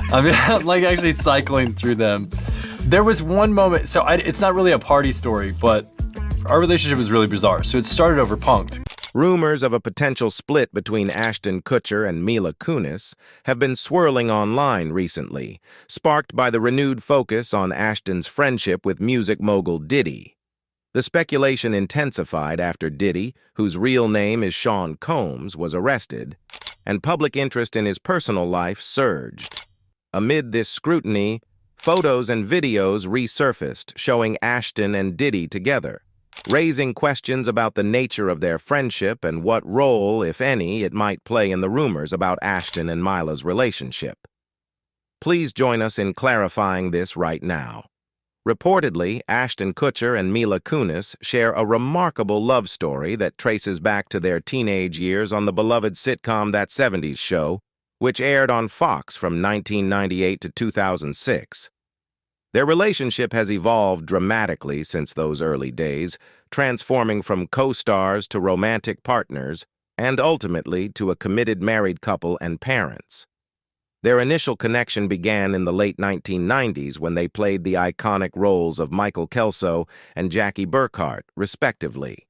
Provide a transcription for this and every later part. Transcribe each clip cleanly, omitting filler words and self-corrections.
I mean, I'm like actually cycling through them. There was one moment, so it's not really a party story, but our relationship was really bizarre. So it started over Punk'd. Rumors of a potential split between Ashton Kutcher and Mila Kunis have been swirling online recently, sparked by the renewed focus on Ashton's friendship with music mogul Diddy. The speculation intensified after Diddy, whose real name is Sean Combs, was arrested, and public interest in his personal life surged. Amid this scrutiny, photos and videos resurfaced showing Ashton and Diddy together, raising questions about the nature of their friendship and what role, if any, it might play in the rumors about Ashton and Mila's relationship. Please join us in clarifying this right now. Reportedly, Ashton Kutcher and Mila Kunis share a remarkable love story that traces back to their teenage years on the beloved sitcom That 70s Show, which aired on Fox from 1998 to 2006. Their relationship has evolved dramatically since those early days, transforming from co-stars to romantic partners, and ultimately to a committed married couple and parents. Their initial connection began in the late 1990s when they played the iconic roles of Michael Kelso and Jackie Burkhart, respectively.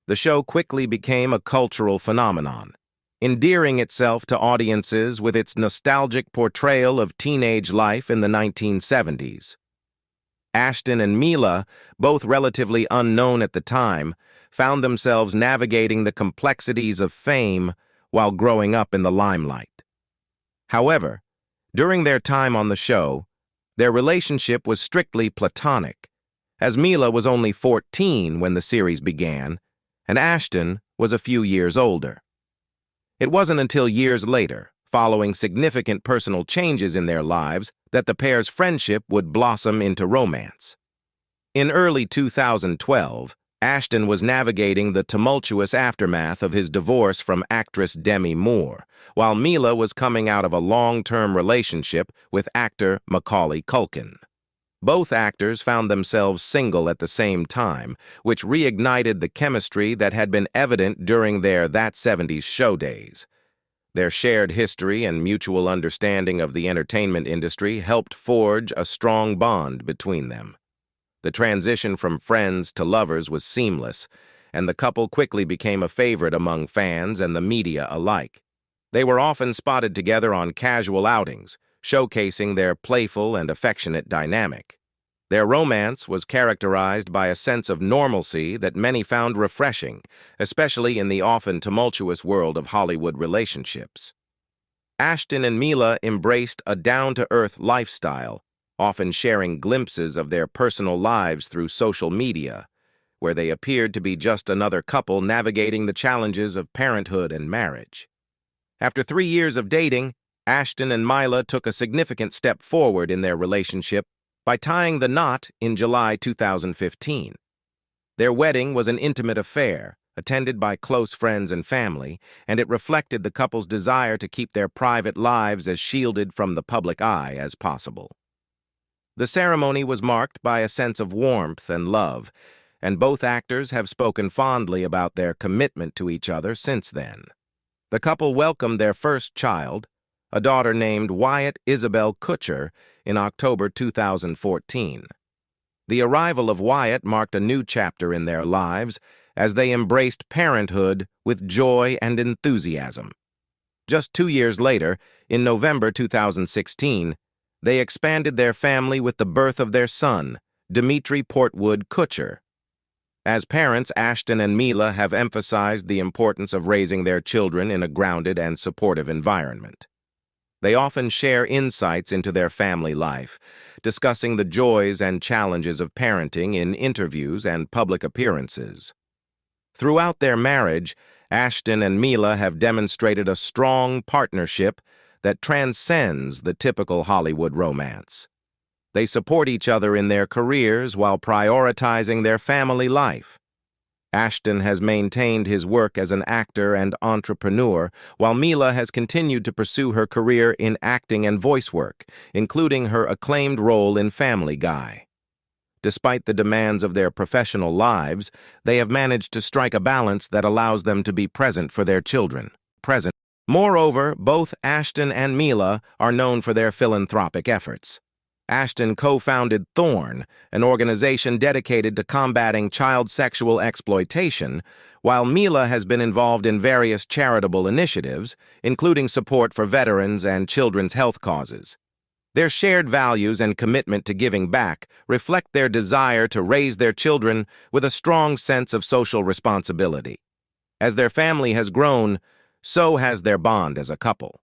The show quickly became a cultural phenomenon, endearing itself to audiences with its nostalgic portrayal of teenage life in the 1970s. Ashton and Mila, both relatively unknown at the time, found themselves navigating the complexities of fame while growing up in the limelight. However, during their time on the show, their relationship was strictly platonic, as Mila was only 14 when the series began, and Ashton was a few years older. It wasn't until years later, following significant personal changes in their lives, that the pair's friendship would blossom into romance. In early 2012, Ashton was navigating the tumultuous aftermath of his divorce from actress Demi Moore, while Mila was coming out of a long-term relationship with actor Macaulay Culkin. Both actors found themselves single at the same time, which reignited the chemistry that had been evident during their That 70s Show days. Their shared history and mutual understanding of the entertainment industry helped forge a strong bond between them. The transition from friends to lovers was seamless, and the couple quickly became a favorite among fans and the media alike. They were often spotted together on casual outings, showcasing their playful and affectionate dynamic. Their romance was characterized by a sense of normalcy that many found refreshing, especially in the often tumultuous world of Hollywood relationships. Ashton and Mila embraced a down-to-earth lifestyle, often sharing glimpses of their personal lives through social media, where they appeared to be just another couple navigating the challenges of parenthood and marriage. After 3 years of dating, Ashton and Mila took a significant step forward in their relationship by tying the knot in July 2015. Their wedding was an intimate affair, attended by close friends and family, and it reflected the couple's desire to keep their private lives as shielded from the public eye as possible. The ceremony was marked by a sense of warmth and love, and both actors have spoken fondly about their commitment to each other since then. The couple welcomed their first child, a daughter named Wyatt Isabel Kutcher, in October 2014. The arrival of Wyatt marked a new chapter in their lives as they embraced parenthood with joy and enthusiasm. Just 2 years later, in November 2016, they expanded their family with the birth of their son, Dimitri Portwood Kutcher. As parents, Ashton and Mila have emphasized the importance of raising their children in a grounded and supportive environment. They often share insights into their family life, discussing the joys and challenges of parenting in interviews and public appearances. Throughout their marriage, Ashton and Mila have demonstrated a strong partnership that transcends the typical Hollywood romance. They support each other in their careers while prioritizing their family life. Ashton has maintained his work as an actor and entrepreneur, while Mila has continued to pursue her career in acting and voice work, including her acclaimed role in Family Guy. Despite the demands of their professional lives, they have managed to strike a balance that allows them to be present for their children. Moreover, both Ashton and Mila are known for their philanthropic efforts. Ashton co-founded Thorn, an organization dedicated to combating child sexual exploitation, while Mila has been involved in various charitable initiatives, including support for veterans and children's health causes. Their shared values and commitment to giving back reflect their desire to raise their children with a strong sense of social responsibility. As their family has grown, so has their bond as a couple.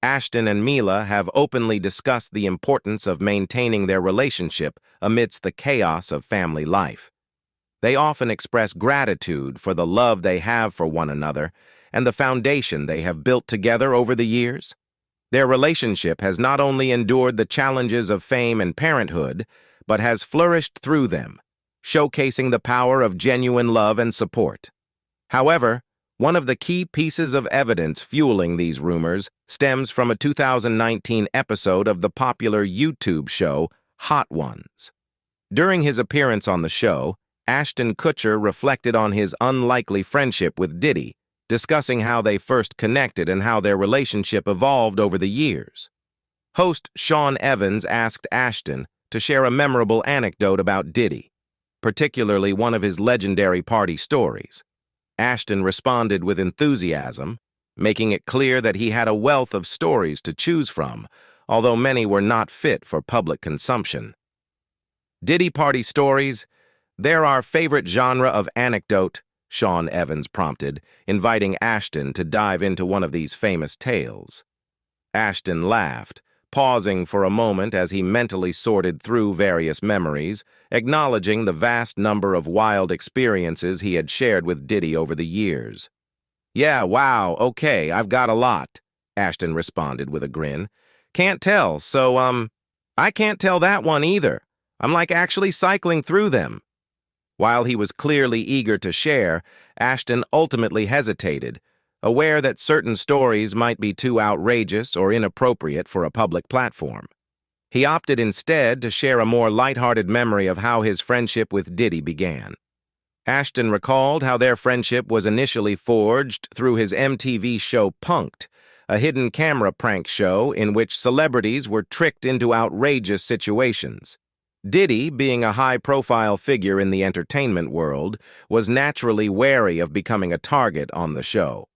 Ashton and Mila have openly discussed the importance of maintaining their relationship amidst the chaos of family life. They often express gratitude for the love they have for one another and the foundation they have built together over the years. Their relationship has not only endured the challenges of fame and parenthood, but has flourished through them, showcasing the power of genuine love and support. However, one of the key pieces of evidence fueling these rumors stems from a 2019 episode of the popular YouTube show Hot Ones. During his appearance on the show, Ashton Kutcher reflected on his unlikely friendship with Diddy, discussing how they first connected and how their relationship evolved over the years. Host Sean Evans asked Ashton to share a memorable anecdote about Diddy, particularly one of his legendary party stories. Ashton responded with enthusiasm, making it clear that he had a wealth of stories to choose from, although many were not fit for public consumption. Diddy party stories? They're our favorite genre of anecdote, Sean Evans prompted, inviting Ashton to dive into one of these famous tales. Ashton laughed, pausing for a moment as he mentally sorted through various memories, acknowledging the vast number of wild experiences he had shared with Diddy over the years. "Yeah, wow, okay, I've got a lot," Ashton responded with a grin. "Can't tell, so, I can't tell that one either. I'm like actually cycling through them." While he was clearly eager to share, Ashton ultimately hesitated, aware that certain stories might be too outrageous or inappropriate for a public platform. He opted instead to share a more lighthearted memory of how his friendship with Diddy began. Ashton recalled how their friendship was initially forged through his MTV show Punk'd, a hidden camera prank show in which celebrities were tricked into outrageous situations. Diddy, being a high-profile figure in the entertainment world, was naturally wary of becoming a target on the show.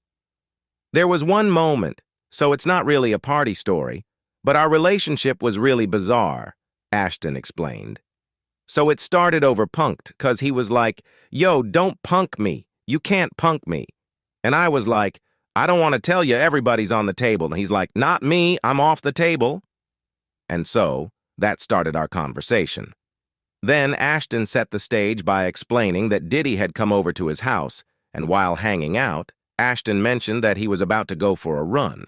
"There was one moment, so it's not really a party story, but our relationship was really bizarre," Ashton explained. "So it started over Punk'd, 'cause he was like, 'Yo, don't punk me. You can't punk me.' And I was like, 'I don't want to tell you everybody's on the table.' And he's like, 'Not me, I'm off the table.' And so, that started our conversation. Then Ashton set the stage by explaining that Diddy had come over to his house, and while hanging out, Ashton mentioned that he was about to go for a run.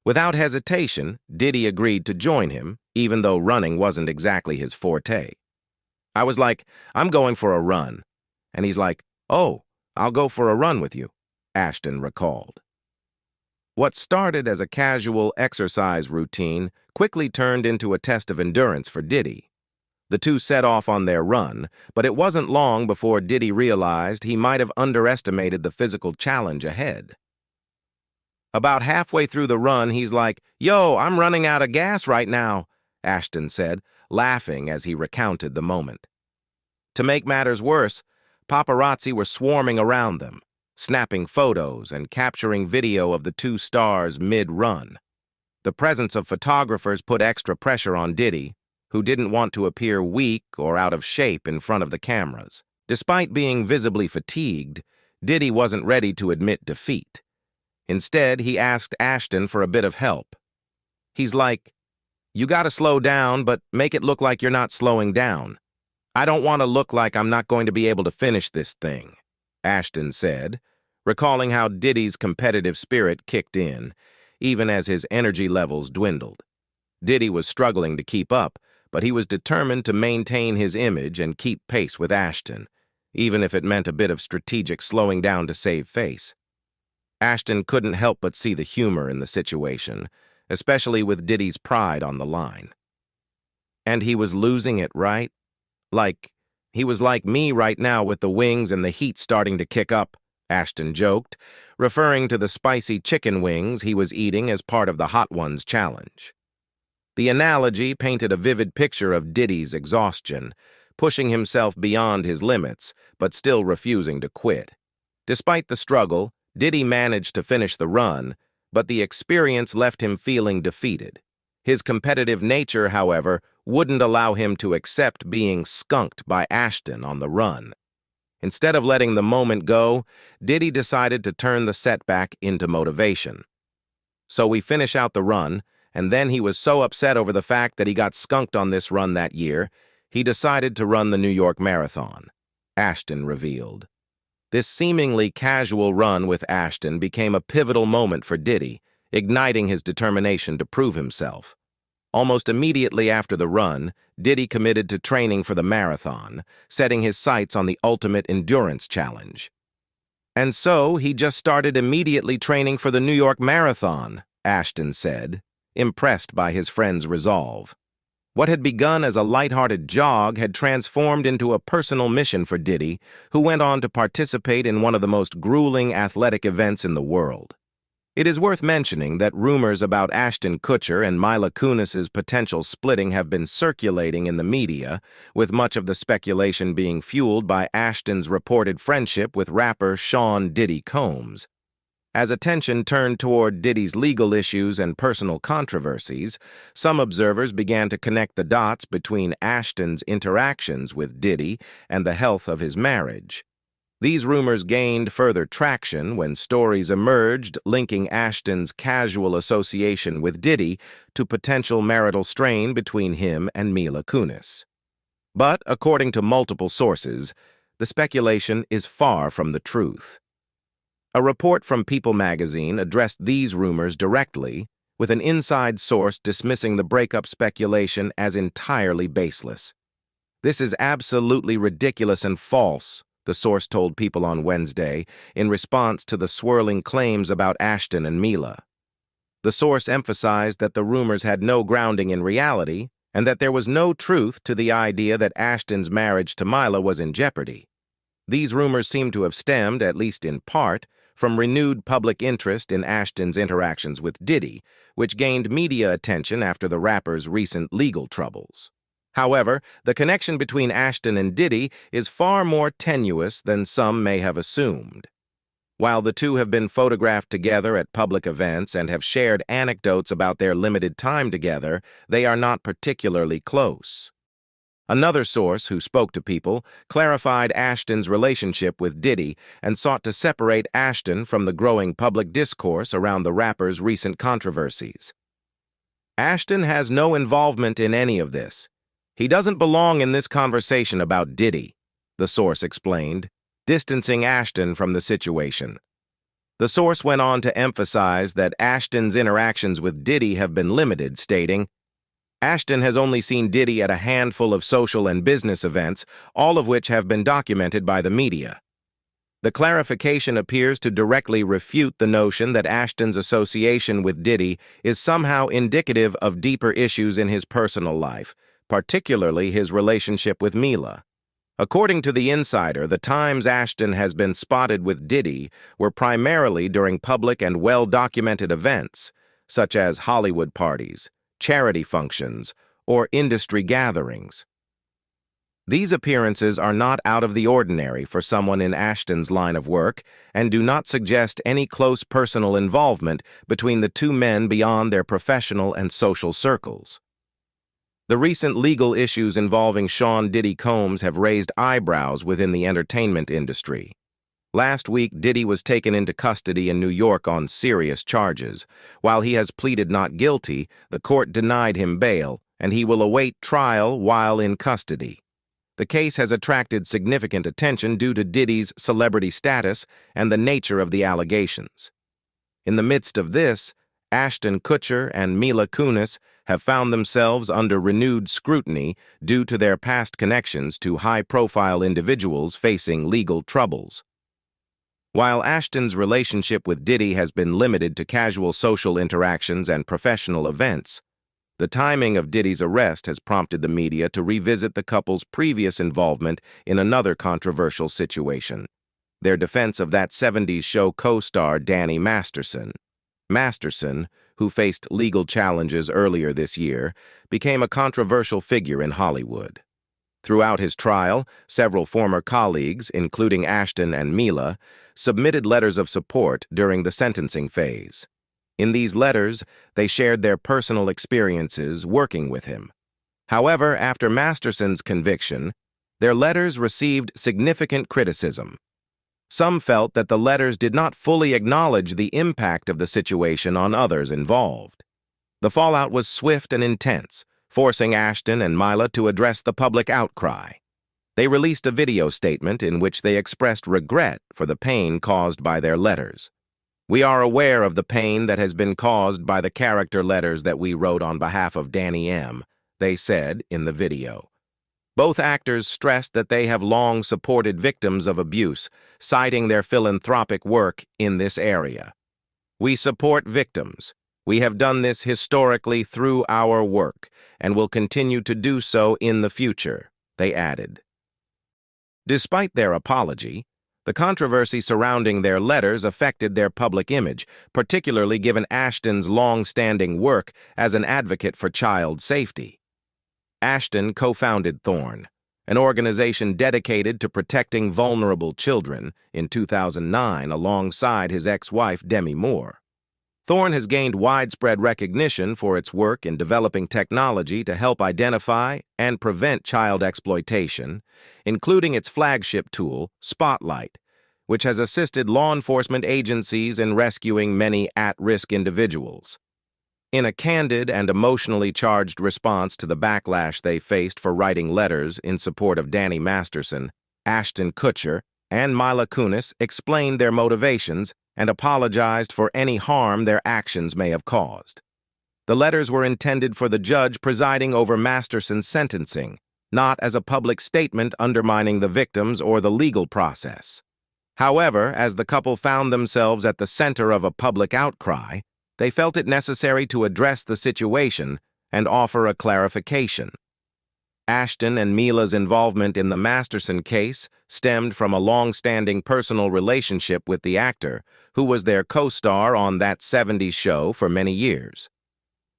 Without hesitation, Diddy agreed to join him, even though running wasn't exactly his forte. I was like, 'I'm going for a run.' And he's like, 'Oh, I'll go for a run with you,' Ashton recalled. What started as a casual exercise routine quickly turned into a test of endurance for Diddy. The two set off on their run, but it wasn't long before Diddy realized he might have underestimated the physical challenge ahead. About halfway through the run, he's like, "Yo, I'm running out of gas right now," Ashton said, laughing as he recounted the moment. To make matters worse, paparazzi were swarming around them, snapping photos and capturing video of the two stars mid-run. The presence of photographers put extra pressure on Diddy, who didn't want to appear weak or out of shape in front of the cameras. Despite being visibly fatigued, Diddy wasn't ready to admit defeat. Instead, he asked Ashton for a bit of help. He's like, "You gotta slow down, but make it look like you're not slowing down. I don't want to look like I'm not going to be able to finish this thing," Ashton said, recalling how Diddy's competitive spirit kicked in, even as his energy levels dwindled. Diddy was struggling to keep up, but he was determined to maintain his image and keep pace with Ashton, even if it meant a bit of strategic slowing down to save face. Ashton couldn't help but see the humor in the situation, especially with Diddy's pride on the line. And he was losing it, right? He was like me right now with the wings and the heat starting to kick up, Ashton joked, referring to the spicy chicken wings he was eating as part of the Hot Ones challenge. The analogy painted a vivid picture of Diddy's exhaustion, pushing himself beyond his limits, but still refusing to quit. Despite the struggle, Diddy managed to finish the run, but the experience left him feeling defeated. His competitive nature, however, wouldn't allow him to accept being skunked by Ashton on the run. Instead of letting the moment go, Diddy decided to turn the setback into motivation. So we finish out the run, and then he was so upset over the fact that he got skunked on this run that year, he decided to run the New York Marathon, Ashton revealed. This seemingly casual run with Ashton became a pivotal moment for Diddy, igniting his determination to prove himself. Almost immediately after the run, Diddy committed to training for the marathon, setting his sights on the ultimate endurance challenge. And so he just started immediately training for the New York Marathon, Ashton said, impressed by his friend's resolve. What had begun as a lighthearted jog had transformed into a personal mission for Diddy, who went on to participate in one of the most grueling athletic events in the world. It is worth mentioning that rumors about Ashton Kutcher and Mila Kunis's potential splitting have been circulating in the media, with much of the speculation being fueled by Ashton's reported friendship with rapper Sean Diddy Combs. As attention turned toward Diddy's legal issues and personal controversies, some observers began to connect the dots between Ashton's interactions with Diddy and the health of his marriage. These rumors gained further traction when stories emerged linking Ashton's casual association with Diddy to potential marital strain between him and Mila Kunis. But, according to multiple sources, the speculation is far from the truth. A report from People magazine addressed these rumors directly, with an inside source dismissing the breakup speculation as entirely baseless. "This is absolutely ridiculous and false," the source told People on Wednesday, in response to the swirling claims about Ashton and Mila. The source emphasized that the rumors had no grounding in reality and that there was no truth to the idea that Ashton's marriage to Mila was in jeopardy. These rumors seem to have stemmed, at least in part, from renewed public interest in Ashton's interactions with Diddy, which gained media attention after the rapper's recent legal troubles. However, the connection between Ashton and Diddy is far more tenuous than some may have assumed. While the two have been photographed together at public events and have shared anecdotes about their limited time together, they are not particularly close. Another source who spoke to People clarified Ashton's relationship with Diddy and sought to separate Ashton from the growing public discourse around the rapper's recent controversies. "Ashton has no involvement in any of this. He doesn't belong in this conversation about Diddy," the source explained, distancing Ashton from the situation. The source went on to emphasize that Ashton's interactions with Diddy have been limited, stating, "Ashton has only seen Diddy at a handful of social and business events, all of which have been documented by the media." The clarification appears to directly refute the notion that Ashton's association with Diddy is somehow indicative of deeper issues in his personal life, particularly his relationship with Mila. According to The Insider, the times Ashton has been spotted with Diddy were primarily during public and well-documented events, such as Hollywood parties, charity functions, or industry gatherings. These appearances are not out of the ordinary for someone in Ashton's line of work and do not suggest any close personal involvement between the two men beyond their professional and social circles. The recent legal issues involving Sean Diddy Combs have raised eyebrows within the entertainment industry. Last week, Diddy was taken into custody in New York on serious charges. While he has pleaded not guilty, the court denied him bail, and he will await trial while in custody. The case has attracted significant attention due to Diddy's celebrity status and the nature of the allegations. In the midst of this, Ashton Kutcher and Mila Kunis have found themselves under renewed scrutiny due to their past connections to high-profile individuals facing legal troubles. While Ashton's relationship with Diddy has been limited to casual social interactions and professional events, the timing of Diddy's arrest has prompted the media to revisit the couple's previous involvement in another controversial situation. their defense of that 70s show co-star Danny Masterson. Masterson, who faced legal challenges earlier this year, became a controversial figure in Hollywood. Throughout his trial, several former colleagues, including Ashton and Mila, submitted letters of support during the sentencing phase. In these letters, they shared their personal experiences working with him. However, after Masterson's conviction, their letters received significant criticism. Some felt that the letters did not fully acknowledge the impact of the situation on others involved. The fallout was swift and intense, forcing Ashton and Mila to address the public outcry. They released a video statement in which they expressed regret for the pain caused by their letters. "We are aware of the pain that has been caused by the character letters that we wrote on behalf of Danny M," they said in the video. Both actors stressed that they have long supported victims of abuse, citing their philanthropic work in this area. "We support victims. We have done this historically through our work, and will continue to do so in the future," they added. Despite their apology, the controversy surrounding their letters affected their public image, particularly given Ashton's long-standing work as an advocate for child safety. Ashton co-founded Thorn, an organization dedicated to protecting vulnerable children, in 2009 alongside his ex-wife Demi Moore. Thorn has gained widespread recognition for its work in developing technology to help identify and prevent child exploitation, including its flagship tool, Spotlight, which has assisted law enforcement agencies in rescuing many at-risk individuals. In a candid and emotionally charged response to the backlash they faced for writing letters in support of Danny Masterson, Ashton Kutcher and Mila Kunis explained their motivations and apologized for any harm their actions may have caused. The letters were intended for the judge presiding over Masterson's sentencing, not as a public statement undermining the victims or the legal process. However, as the couple found themselves at the center of a public outcry, they felt it necessary to address the situation and offer a clarification. Ashton and Mila's involvement in the Masterson case stemmed from a long-standing personal relationship with the actor, who was their co-star on that 70s show for many years.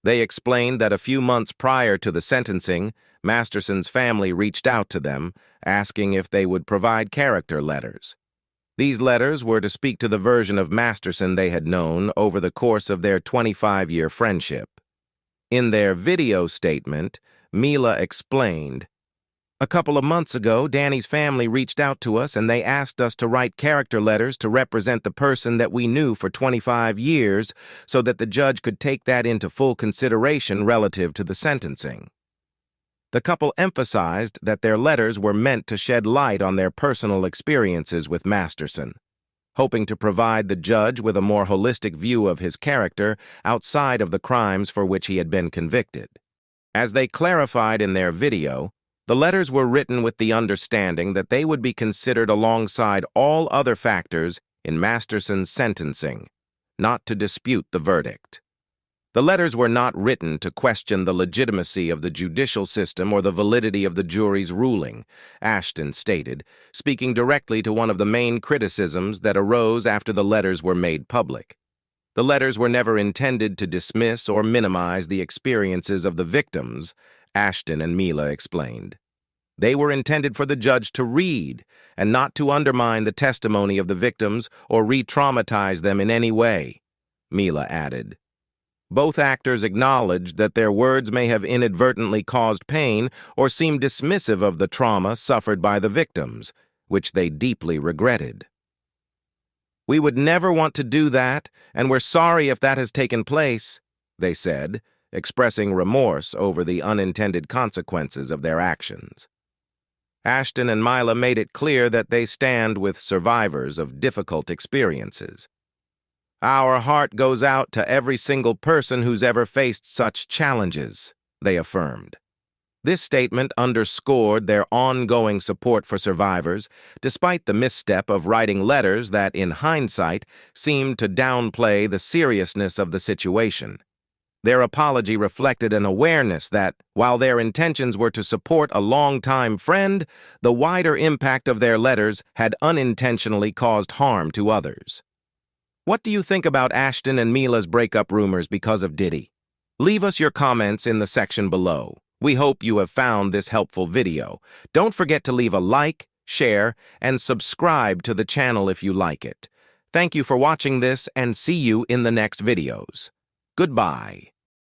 They explained that a few months prior to the sentencing, Masterson's family reached out to them, asking if they would provide character letters. These letters were to speak to the version of Masterson they had known over the course of their 25-year friendship. In their video statement, Mila explained, "A couple of months ago, Danny's family reached out to us and they asked us to write character letters to represent the person that we knew for 25 years so that the judge could take that into full consideration relative to the sentencing." The couple emphasized that their letters were meant to shed light on their personal experiences with Masterson, hoping to provide the judge with a more holistic view of his character outside of the crimes for which he had been convicted. As they clarified in their video, the letters were written with the understanding that they would be considered alongside all other factors in Masterson's sentencing, not to dispute the verdict. The letters were not written to question the legitimacy of the judicial system or the validity of the jury's ruling, Ashton stated, speaking directly to one of the main criticisms that arose after the letters were made public. The letters were never intended to dismiss or minimize the experiences of the victims, Ashton and Mila explained. They were intended for the judge to read and not to undermine the testimony of the victims or re-traumatize them in any way, Mila added. Both actors acknowledged that their words may have inadvertently caused pain or seemed dismissive of the trauma suffered by the victims, which they deeply regretted. "We would never want to do that, and we're sorry if that has taken place," they said, expressing remorse over the unintended consequences of their actions. Ashton and Mila made it clear that they stand with survivors of difficult experiences. "Our heart goes out to every single person who's ever faced such challenges," they affirmed. This statement underscored their ongoing support for survivors, despite the misstep of writing letters that, in hindsight, seemed to downplay the seriousness of the situation. Their apology reflected an awareness that, while their intentions were to support a longtime friend, the wider impact of their letters had unintentionally caused harm to others. What do you think about Ashton and Mila's breakup rumors because of Diddy? Leave us your comments in the section below. We hope you have found this helpful video. Don't forget to leave a like, share, and subscribe to the channel if you like it. Thank you for watching this and see you in the next videos. Goodbye.